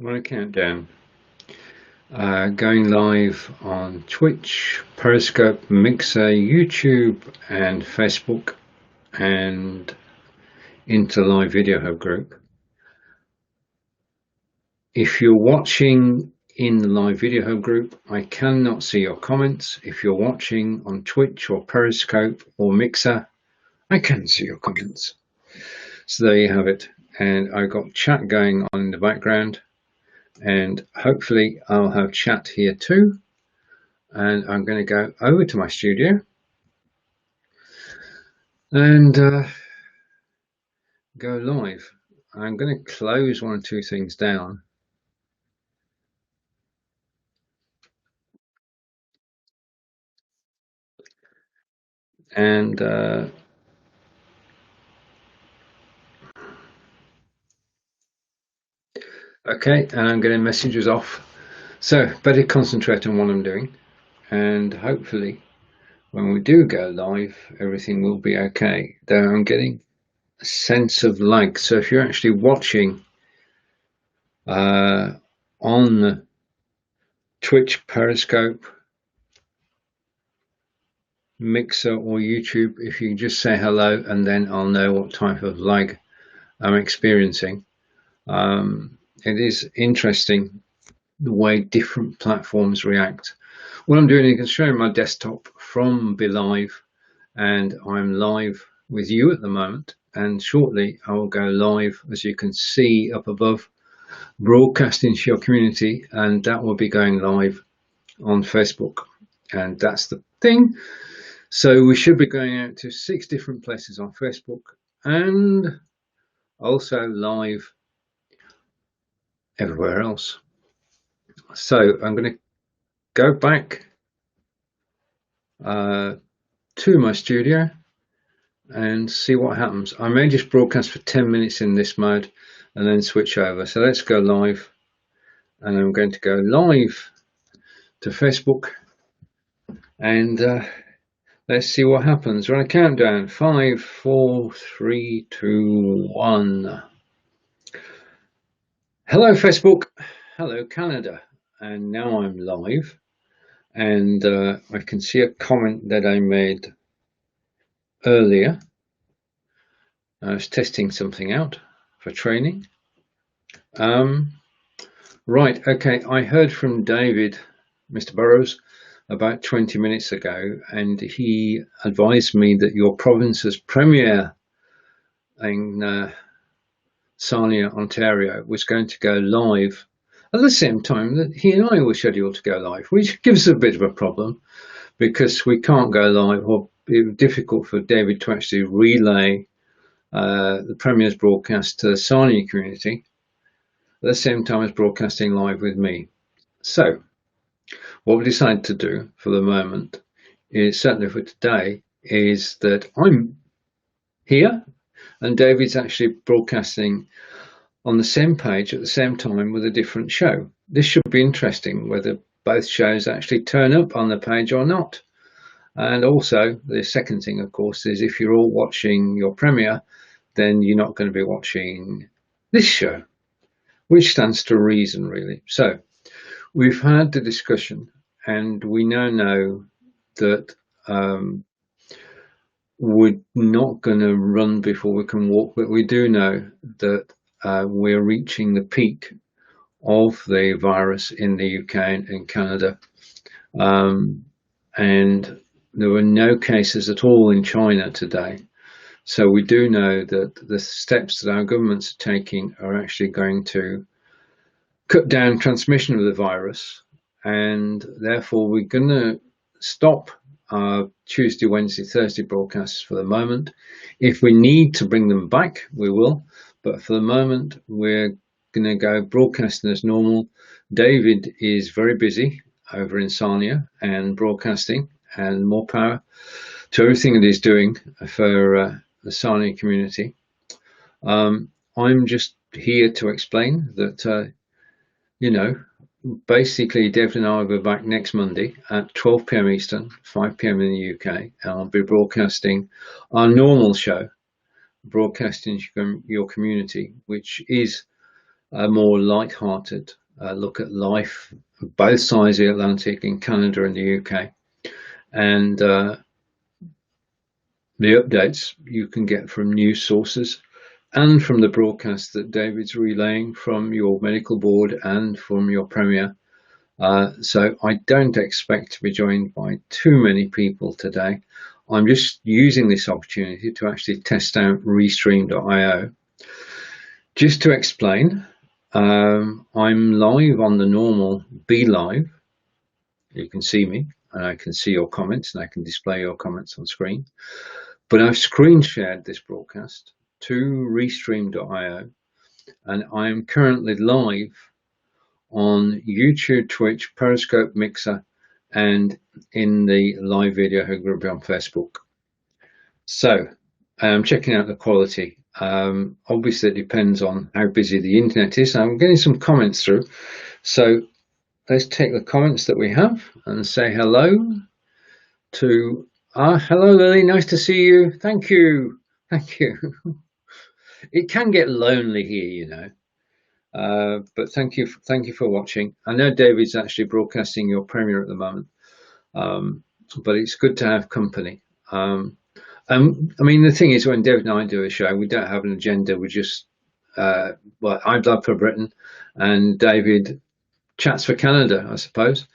I'm going to count down. Going live on Twitch, Periscope, Mixer, YouTube, and Facebook, and into live video hub group. If you're watching in the live video hub group, I cannot see your comments. If you're watching on Twitch or Periscope or Mixer, I can see your comments. So there you have it. And I've got chat going on in the background, and hopefully I'll have chat here too. And I'm going to go over to my studio and go live. I'm going to close one or two things down. And okay, and I'm getting messages off. So better concentrate on what I'm doing, and hopefully when we do go live, everything will be okay. Though I'm getting a sense of lag. So if you're actually watching on Twitch, Periscope, Mixer or YouTube, if you just say hello, and then I'll know what type of lag I'm experiencing. It is interesting the way different platforms react. What I'm doing is showing my desktop from BeLive, and I'm live with you at the moment, and shortly I will go live, as you can see up above, broadcasting to your community, and that will be going live on Facebook. And that's the thing. So we should be going out to 6 different places on Facebook and also live everywhere else. So I'm going to go back to my studio and see what happens. I may just broadcast for 10 minutes in this mode and then switch over. So let's go live, and I'm going to go live to Facebook, and let's see what happens. We're on a countdown. 5, 4, 3, 2, 1. Hello Facebook, hello Canada, and now I'm live, and I can see a comment that I made earlier. I was testing something out for training. Right, okay, I heard from David, Mr. Burrows, about 20 minutes ago, and he advised me that your province's premiere in Sarnia, Ontario, was going to go live at the same time that he and I were scheduled to go live, which gives us a bit of a problem because we can't go live, or it was difficult for David to actually relay the Premier's broadcast to the Sarnia community at the same time as broadcasting live with me. So what we decided to do for the moment is, certainly for today, is that I'm here and David's actually broadcasting on the same page at the same time with a different show. This should be interesting, whether both shows actually turn up on the page or not. And also, the second thing, of course, is if you're all watching your premiere, then you're not going to be watching this show, which stands to reason, really. So we've had the discussion, and we now know that we're not going to run before we can walk, but we do know that we're reaching the peak of the virus in the UK and Canada. And there were no cases at all in China today. So we do know that the steps that our governments are taking are actually going to cut down transmission of the virus, and therefore we're going to stop our Tuesday, Wednesday, Thursday broadcasts for the moment. If we need to bring them back, we will, but for the moment we're going to go broadcasting as normal. David is very busy over in Sarnia and broadcasting, and more power to everything that he's doing for the Sarnia community. I'm just here to explain that basically David and I will be back next Monday at 12 p.m. Eastern, 5 p.m. in the UK, and I'll be broadcasting our normal show, broadcasting your community, which is a more light-hearted look at life, both sides of the Atlantic, in Canada and the UK. And the updates you can get from news sources and from the broadcast that David's relaying from your medical board and from your Premier. So I don't expect to be joined by too many people today. I'm just using this opportunity to actually test out Restream.io. Just to explain, I'm live on the normal BeLive. You can see me and I can see your comments and I can display your comments on screen. But I've screen shared this broadcast to Restream.io, and I am currently live on YouTube, Twitch, Periscope, Mixer, and in the live video group on Facebook. So I'm checking out the quality. Obviously it depends on how busy the internet is. I'm getting some comments through. So let's take the comments that we have and say hello to, hello Lily, nice to see you. Thank you. Thank you. It can get lonely here, you know. But thank you for watching. I know David's actually broadcasting your premiere at the moment, but it's good to have company. I mean, the thing is, when David and I do a show, we don't have an agenda. We just, well, I'm Blood for Britain, and David chats for Canada, I suppose,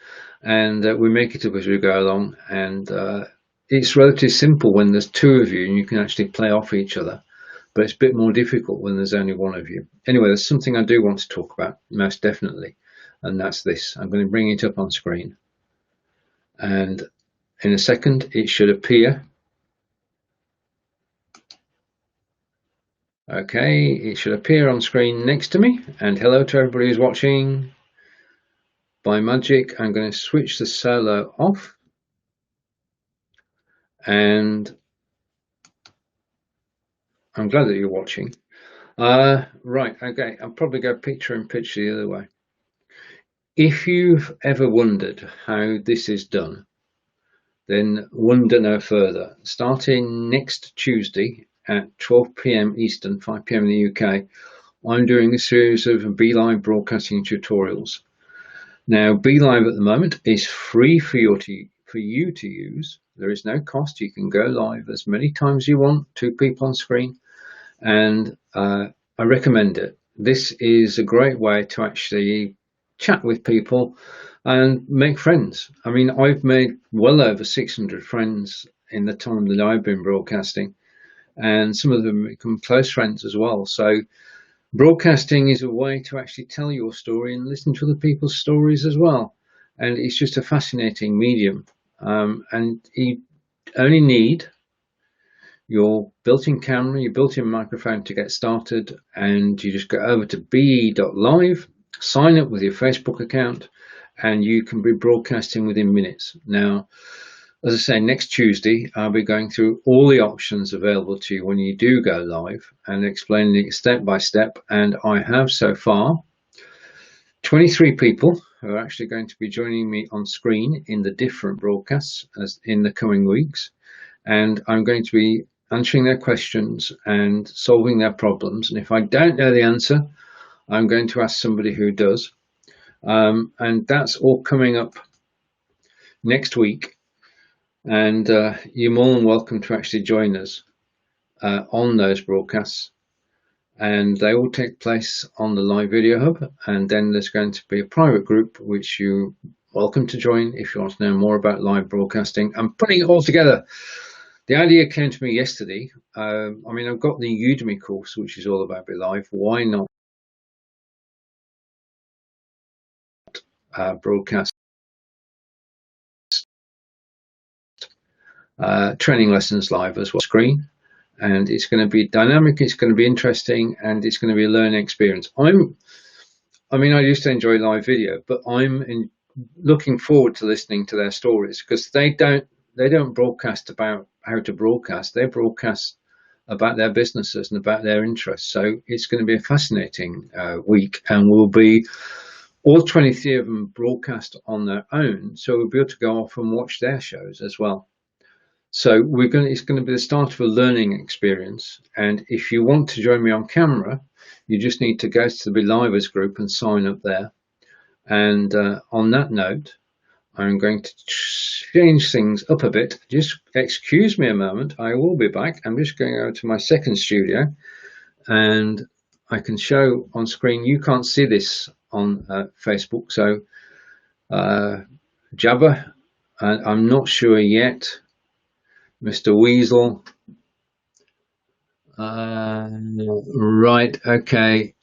and we make it up as we go along. And it's relatively simple when there's two of you and you can actually play off each other. But it's a bit more difficult when there's only one of you. Anyway, there's something I do want to talk about, most definitely, and that's this. I'm going to bring it up on screen. And in a second, it should appear. Okay, it should appear on screen next to me. And hello to everybody who's watching. By magic, I'm going to switch the solo off. And I'm glad that you're watching. Right, okay, I'll probably go picture in picture the other way. If you've ever wondered how this is done, then wonder no further. Starting next Tuesday at 12 p.m. Eastern, 5 p.m. in the UK, I'm doing a series of BeLive broadcasting tutorials. Now, BeLive at the moment is free for you to use. There is no cost. You can go live as many times as you want, 2 people on screen, and I recommend it. This is a great way to actually chat with people and make friends. I mean, I've made well over 600 friends in the time that I've been broadcasting, and some of them become close friends as well. So broadcasting is a way to actually tell your story and listen to other people's stories as well. And it's just a fascinating medium. And you only need your built-in camera, your built-in microphone to get started, and you just go over to be.live, sign up with your Facebook account, and you can be broadcasting within minutes. Now, as I say, next Tuesday, I'll be going through all the options available to you when you do go live and explaining it step by step. And I have so far 23 people who are actually going to be joining me on screen in the different broadcasts as in the coming weeks. And I'm going to be answering their questions and solving their problems. And if I don't know the answer, I'm going to ask somebody who does. And that's all coming up next week. And you're more than welcome to actually join us on those broadcasts. And they all take place on the live video hub. And then there's going to be a private group, which you're welcome to join if you want to know more about live broadcasting. I'm putting it all together. The idea came to me yesterday. I mean, I've got the Udemy course, which is all about BeLive. Why not broadcast training lessons live as well, screen? And it's going to be dynamic, it's going to be interesting, and it's going to be a learning experience. I mean, I used to enjoy live video, but I'm looking forward to listening to their stories, because they don't broadcast about how to broadcast. They broadcast about their businesses and about their interests. So it's going to be a fascinating week, and we'll be all 23 of them broadcast on their own. So we'll be able to go off and watch their shows as well. So it's going to be the start of a learning experience. And if you want to join me on camera, you just need to go to the BeLivers group and sign up there. And on that note, I'm going to change things up a bit. Just excuse me a moment. I will be back. I'm just going over to my second studio, and I can show on screen. You can't see this on Facebook, so Jabba, and I'm not sure yet. Mr. Weasel. Right, okay.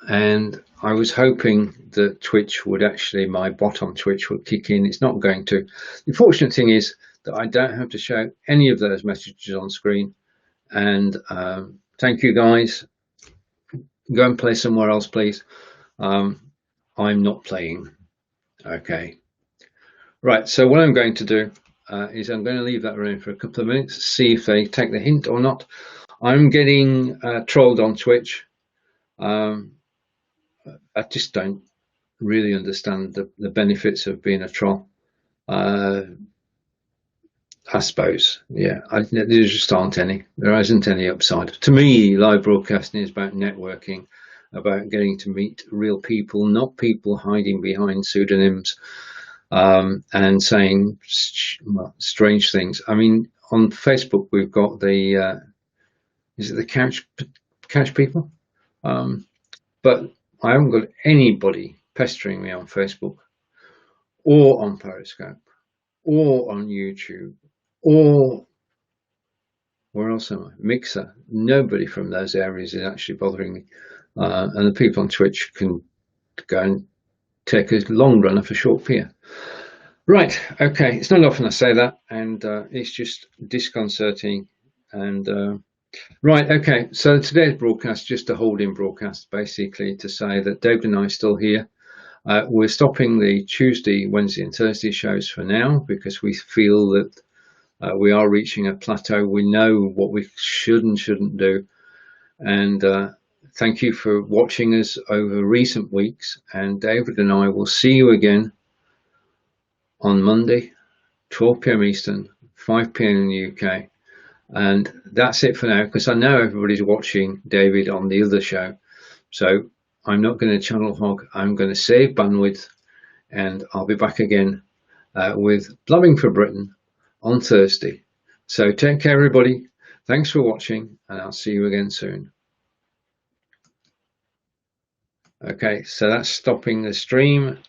And I was hoping that Twitch would actually, my bot on Twitch would kick in. It's not going to. The fortunate thing is that I don't have to show any of those messages on screen. And thank you guys. Go and play somewhere else, please. I'm not playing. Okay. Right, so what I'm going to do is I'm going to leave that around for a couple of minutes, see if they take the hint or not. I'm getting trolled on Twitch. I just don't really understand the benefits of being a troll. I suppose, yeah, there just aren't any. There isn't any upside. To me, live broadcasting is about networking, about getting to meet real people, not people hiding behind pseudonyms and saying strange things. I mean, on Facebook, we've got the, is it the couch people? But I haven't got anybody pestering me on Facebook or on Periscope or on YouTube or where else am I? Mixer. Nobody from those areas is actually bothering me. And the people on Twitch can go and take a long run off a short pier. Right, okay, it's not often I say that, and it's just disconcerting. And right, okay, so today's broadcast, just a holding broadcast, basically to say that David and I are still here. We're stopping the Tuesday, Wednesday and Thursday shows for now because we feel that we are reaching a plateau. We know what we should and shouldn't do. And thank you for watching us over recent weeks. And David and I will see you again on Monday, 12 p.m. Eastern, 5 p.m. in the UK. And that's it for now, because I know everybody's watching David on the other show. So I'm not going to channel hog. I'm going to save bandwidth, and I'll be back again with Blabbing for Britain on Thursday. So take care, everybody. Thanks for watching, and I'll see you again soon. Okay, so that's stopping the stream.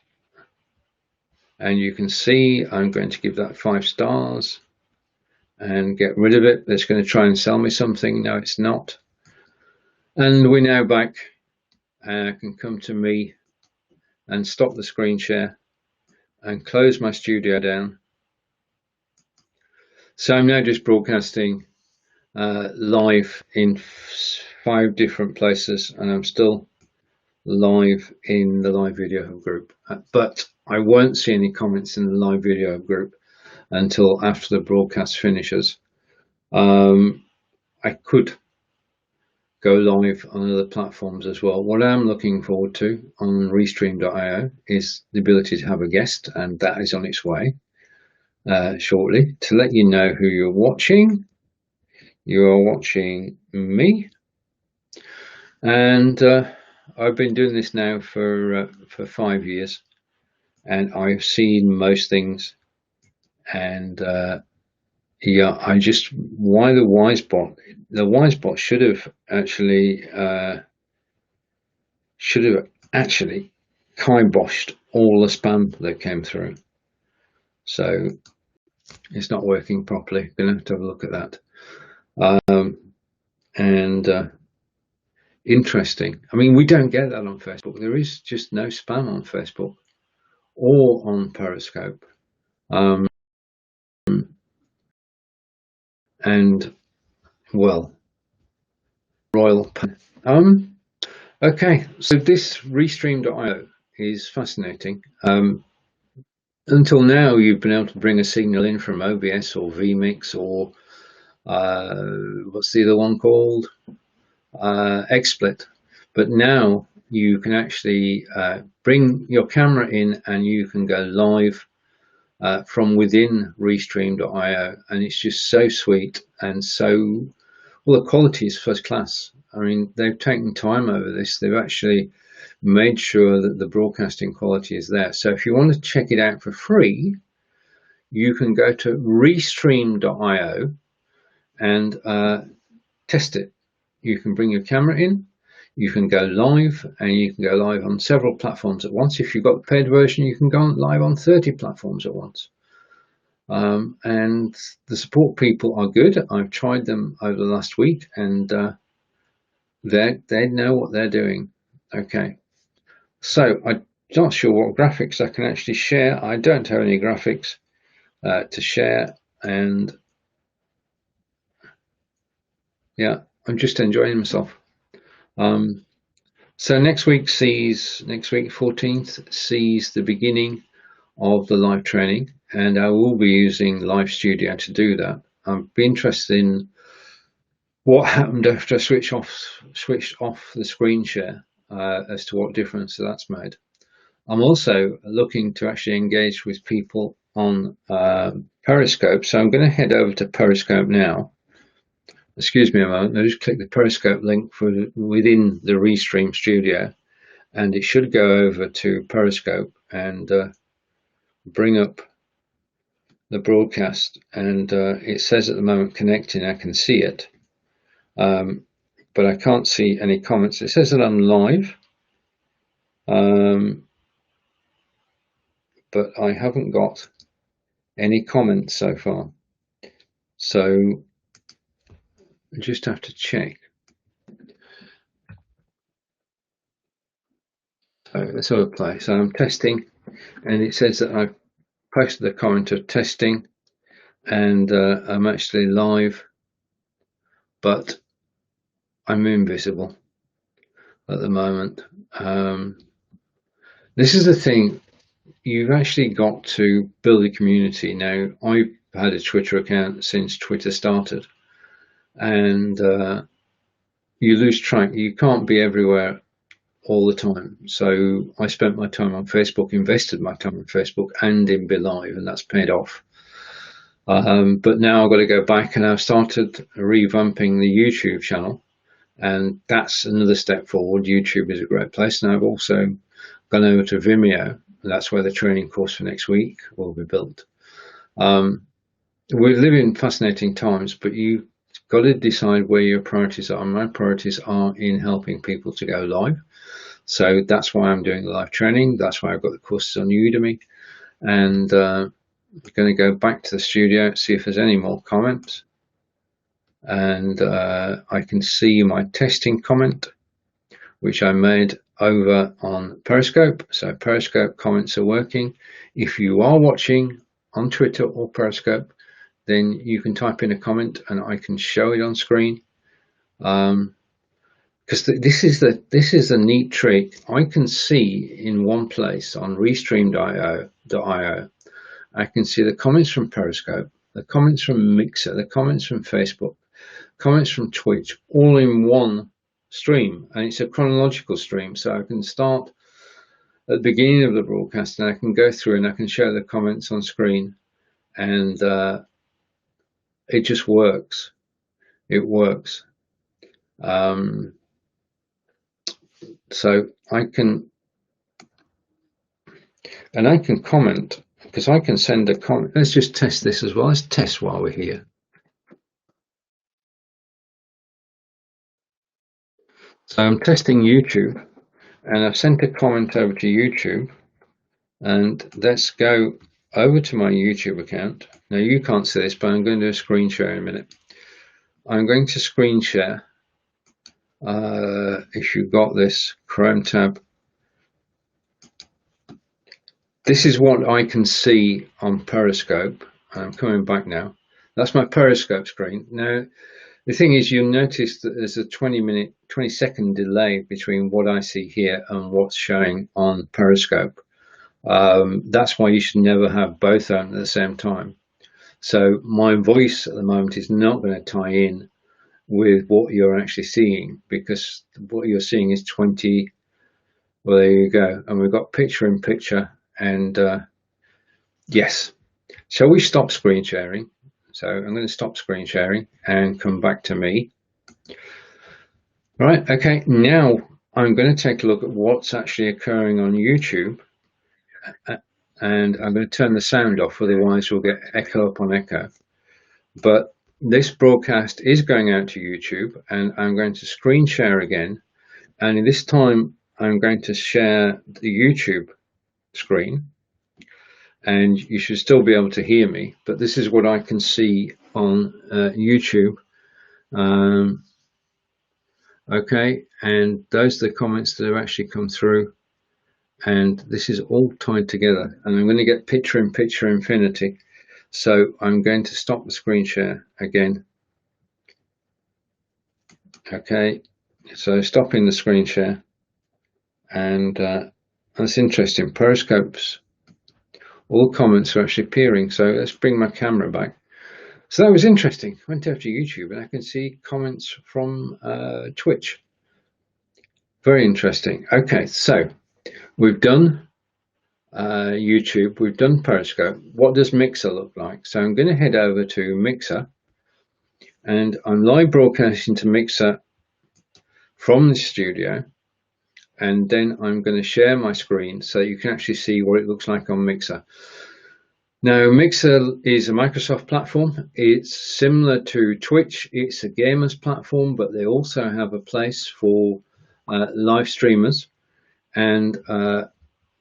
And you can see I'm going to give that 5 stars and get rid of it. That's going to try and sell me something. No, it's not. And we're now back. I can come to me and stop the screen share and close my studio down. So I'm now just broadcasting live in 5 different places, and I'm still live in the live video hub group, but I won't see any comments in the live video hub group until after the broadcast finishes. I could go live on other platforms as well. What I'm looking forward to on Restream.io is the ability to have a guest, and that is on its way shortly to let you know who you're watching. You are watching me, and I've been doing this now for 5 years, and I've seen most things. And yeah, why the WiseBot? The WiseBot should have actually kiboshed all the spam that came through. So it's not working properly. Gonna have to have a look at that. Interesting. I mean, we don't get that on Facebook. There is just no spam on Facebook or on Periscope. And well, royal. Okay, so this Restream.io is fascinating. Until now, you've been able to bring a signal in from OBS or vMix or what's the other one called? XSplit. But now you can actually bring your camera in and you can go live from within Restream.io, and it's just so sweet and so, well, the quality is first class. I mean, they've taken time over this. They've actually made sure that the broadcasting quality is there. So if you want to check it out for free, you can go to Restream.io and test it. You can bring your camera in, you can go live, and you can go live on several platforms at once. If you've got the paid version, you can go live on 30 platforms at once. And the support people are good. I've tried them over the last week, and they know what they're doing. Okay, so I'm not sure what graphics I can actually share. I don't have any graphics to share, and yeah, I'm just enjoying myself. So next week 14th sees the beginning of the live training, and I will be using Live Studio to do that. I'd be interested in what happened after I switched off the screen share, as to what difference that's made. I'm also looking to actually engage with people on Periscope, so I'm going to head over to Periscope now. Excuse me a moment, I'll just click the Periscope link for within the Restream Studio, and it should go over to Periscope and bring up the broadcast, and it says at the moment connecting. I can see it, but I can't see any comments. It says that I'm live, but I haven't got any comments so far, so I just have to check. So let's have a play. So I'm testing, and it says that I've posted a comment of testing, and I'm actually live, but I'm invisible at the moment. This is the thing, you've actually got to build a community. Now, I've had a Twitter account since Twitter started, and you lose track. You can't be everywhere all the time. So I spent my time on Facebook, invested my time on Facebook and in BeLive, and that's paid off. But now I've got to go back, and I've started revamping the YouTube channel, and that's another step forward. YouTube is a great place, and I've also gone over to Vimeo. That's where the training course for next week will be built. We live in fascinating times, but you've got to decide where your priorities are. My priorities are in helping people to go live. So that's why I'm doing the live training. That's why I've got the courses on Udemy. And I'm going to go back to the studio, see if there's any more comments. And I can see my testing comment, which I made over on Periscope. So Periscope comments are working. If you are watching on Twitter or Periscope, then you can type in a comment and I can show it on screen. Because this is the neat trick. I can see in one place on Restream.io, I can see the comments from Periscope, the comments from Mixer, the comments from Facebook, comments from Twitch, all in one stream, and it's a chronological stream. So I can start at the beginning of the broadcast, and I can go through and I can show the comments on screen, and it just works. It works. So I can comment, because I can send a comment. Let's just test this as well. Let's test while we're here. So I'm testing YouTube, and I've sent a comment over to YouTube, and let's go over to my YouTube account. Now you can't see this, but I'm going to do a screen share in a minute. I'm going to screen share. If you've got this Chrome tab, this is what I can see on Periscope. I'm coming back now. That's my Periscope screen. Now, the thing is, you'll notice that there's a 20-second delay between what I see here and what's showing on Periscope. That's why you should never have both on at the same time. So my voice at the moment is not going to tie in with what you're actually seeing, because what you're seeing is 20. Well, there you go. And we've got picture in picture, and yes, Shall we stop screen sharing? So I'm going to stop screen sharing and come back to me. Right, okay, now I'm going to take a look at what's actually occurring on YouTube, and I'm going to turn the sound off, otherwise we'll get echo upon echo. But this broadcast is going out to YouTube, and I'm going to screen share again, and this time I'm going to share the YouTube screen, and you should still be able to hear me, but this is what I can see on YouTube. Okay, and those are the comments that have actually come through, and this is all tied together, and I'm going to get picture-in-picture infinity. So I'm going to stop the screen share again. Okay, so stopping the screen share, and that's interesting. Periscope's all comments are actually appearing. So let's bring my camera back. So that was interesting. I went over to YouTube and I can see comments from Twitch. Very interesting. Okay, so we've done YouTube, we've done Periscope. What does Mixer look like? So I'm going to head over to Mixer, and I'm live broadcasting to Mixer from the studio, and then I'm going to share my screen so you can actually see what it looks like on Mixer. Now, Mixer is a Microsoft platform. It's similar to Twitch. It's a gamers platform, but they also have a place for live streamers. And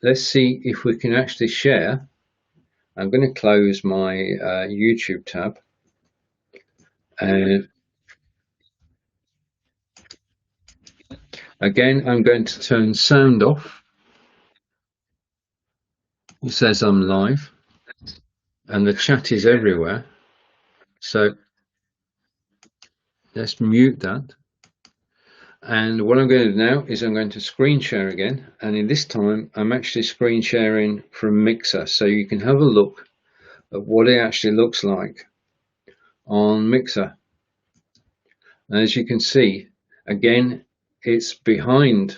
let's see if we can actually share. I'm going to close my YouTube tab. And again, I'm going to turn sound off. It says I'm live, and the chat is everywhere. So let's mute that. And what I'm going to do now is I'm going to screen share again, and in this time I'm actually screen sharing from Mixer, so you can have a look at what it actually looks like on Mixer. And as you can see, again, it's behind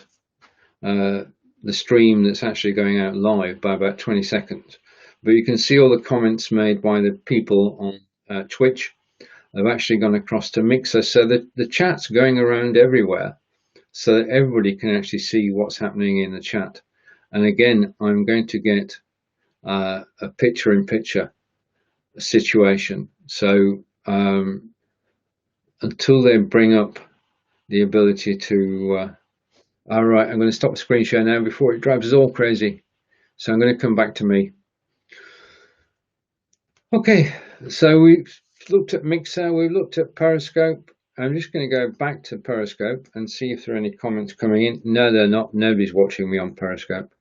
the stream that's actually going out live by about 20 seconds. But you can see all the comments made by the people on Twitch have actually gone across to Mixer, so that the chat's going around everywhere, so that everybody can actually see what's happening in the chat. And again, I'm going to get a picture-in-picture situation. So until they bring up the ability to, all right, I'm going to stop the screen share now before it drives us all crazy. So I'm going to come back to me. Okay, so we've looked at Mixer, we've looked at Periscope. I'm just going to go back to Periscope and see if there are any comments coming in. No, they're not. Nobody's watching me on Periscope.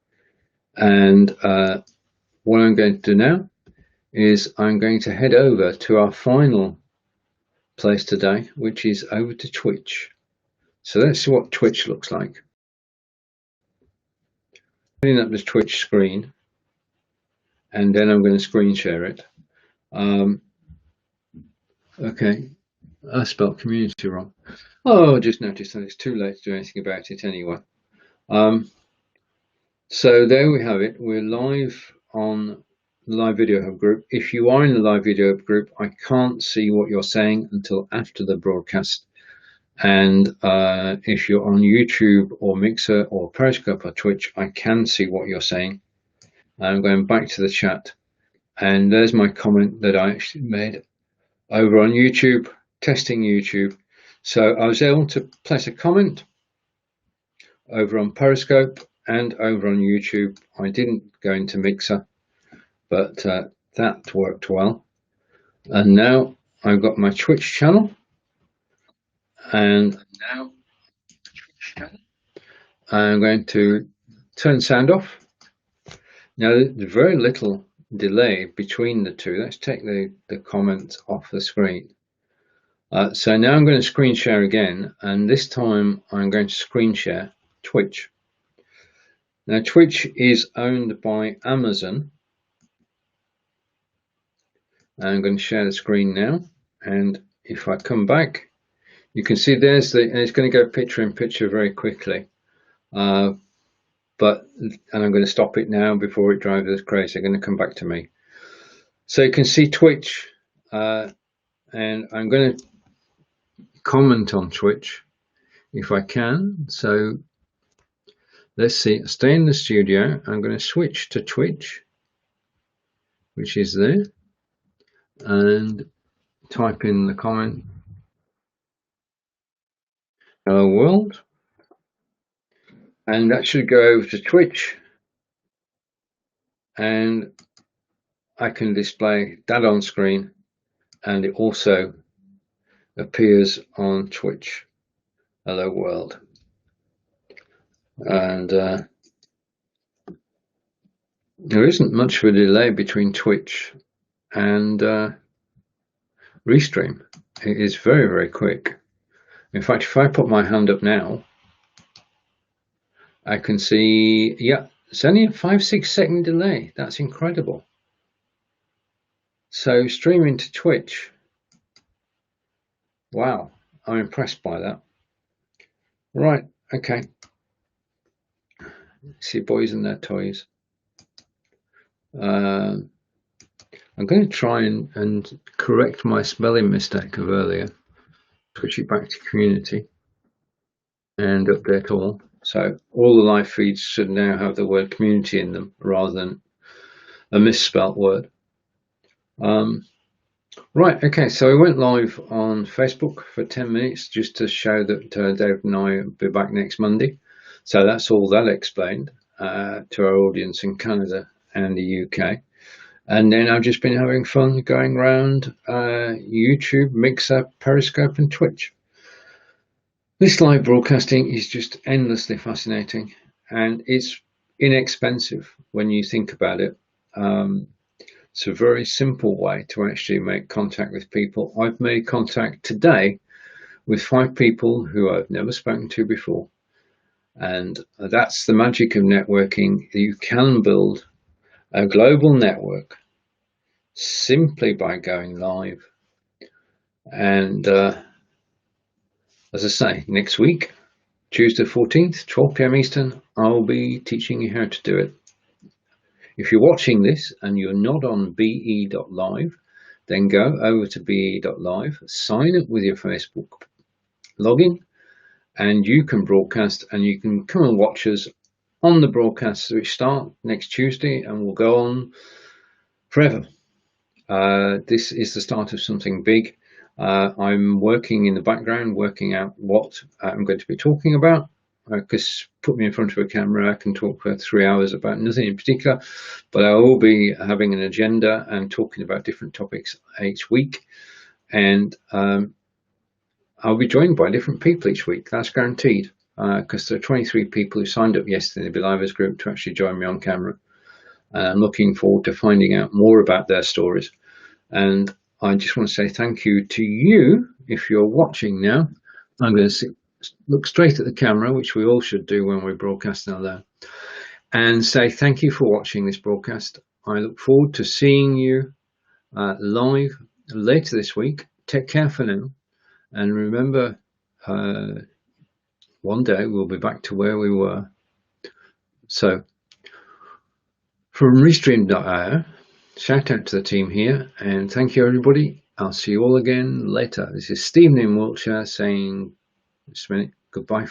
And what I'm going to do now is I'm going to head over to our final place today, which is over to Twitch. So let's see what Twitch looks like. Putting up this Twitch screen, and then I'm going to screen share it. Okay, I spelled community wrong. Oh, I just noticed that it's too late to do anything about it anyway. So there we have it. We're live on the Live Video Hub group. If you are in the Live Video Hub group, I can't see what you're saying until after the broadcast. And if you're on YouTube or Mixer or Periscope or Twitch, I can see what you're saying. I'm going back to the chat, and there's my comment that I actually made over on YouTube, testing YouTube. So I was able to place a comment over on Periscope and over on YouTube. I didn't go into Mixer, but that worked well. And now I've got my Twitch channel, and now I'm going to turn sound off. Now there's very little delay between the two. Let's take the comment off the screen. So now I'm going to screen share again, and this time I'm going to screen share Twitch. Now Twitch is owned by Amazon. I'm going to share the screen now, and if I come back, you can see there's and it's going to go picture in picture very quickly. And I'm going to stop it now before it drives us crazy. I'm going to come back to me. So you can see Twitch, and I'm going to comment on Twitch if I can. So let's see, stay in the studio. I'm going to switch to Twitch, which is there, and type in the comment, hello world, and that should go over to Twitch, and I can display that on screen, and it also appears on Twitch, hello world. And there isn't much of a delay between Twitch and Restream. It is very, very quick. In fact, if I put my hand up now, I can see, yeah, it's only a 5-6 second delay. That's incredible. So streaming to Twitch, wow, I'm impressed by that. Right, okay. See boys and their toys. I'm going to try and correct my spelling mistake of earlier. Switch it back to community and update all. So all the live feeds should now have the word community in them rather than a misspelt word. Right, okay, so we went live on Facebook for 10 minutes just to show that David and I will be back next Monday. So that's all that explained to our audience in Canada and the UK. And then I've just been having fun going around YouTube, Mixer, Periscope and Twitch. This live broadcasting is just endlessly fascinating, and it's inexpensive when you think about it. It's a very simple way to actually make contact with people. I've made contact today with 5 people who I've never spoken to before, and that's the magic of networking. You can build a global network simply by going live. And as I say, next week, Tuesday 14th, 12 p.m. Eastern, I'll be teaching you how to do it. If you're watching this and you're not on be.live, then go over to be.live, sign up with your Facebook login, and you can broadcast, and you can come and watch us on the broadcasts which start next Tuesday and will go on forever. This is the start of something big. I'm working in the background, working out what I'm going to be talking about. Because put me in front of a camera, I can talk for 3 hours about nothing in particular, but I will be having an agenda and talking about different topics each week. And I'll be joined by different people each week. That's guaranteed, because there are 23 people who signed up yesterday in the BeLive group to actually join me on camera. And I'm looking forward to finding out more about their stories. And I just want to say thank you to you if you're watching now. I'm going to look straight at the camera, which we all should do when we're broadcasting out there, and say thank you for watching this broadcast. I look forward to seeing you live later this week. Take care for now, and remember, one day we'll be back to where we were. So from Restream.io, shout out to the team here, and thank you everybody. I'll see you all again later. This is Stephen in Wiltshire saying just a minute, goodbye.